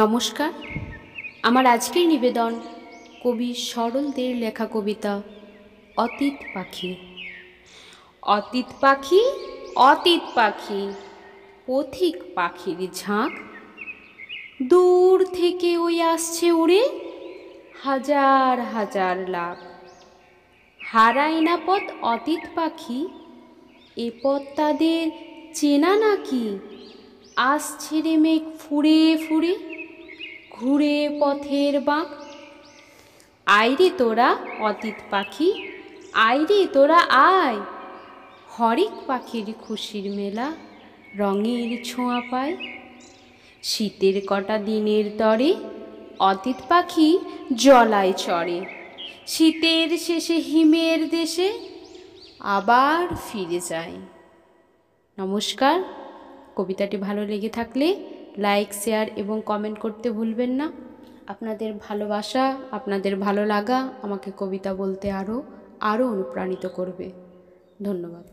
নমস্কার। আমার আজকের নিবেদন কবি সরল দের লেখা কবিতা অতীত পাখি। অতীত পাখি, অতীত পাখি, পথিক পাখির ঝাঁক, দূর থেকে ওই আসছে উড়ে হাজার হাজার লাখ। হারায় না পথ অতীত পাখি, এ পথ তাদের চেনা নাকি? আসছে রে মেঘ ফুরে ফুরে, ঘুরে পথের বাঁক। আয় রে তোরা অতীত পাখি, আয় রে তোরা আয়, হরেক পাখির খুশির মেলা রঙের ছোঁয়া পায়। শীতের কটা দিনের তরে অতীত পাখি জলায় চড়ে, শীতের শেষে হিমের দেশে আবার ফিরে যায়। নমস্কার। কবিতাটি ভালো লেগে থাকলে লাইক, শেয়ার এবং কমেন্ট করতে ভুলবেন না। আপনাদের ভালোবাসা, আপনাদের ভালো লাগা আমাকে কবিতা বলতে আরও অনুপ্রাণিত করবে। ধন্যবাদ।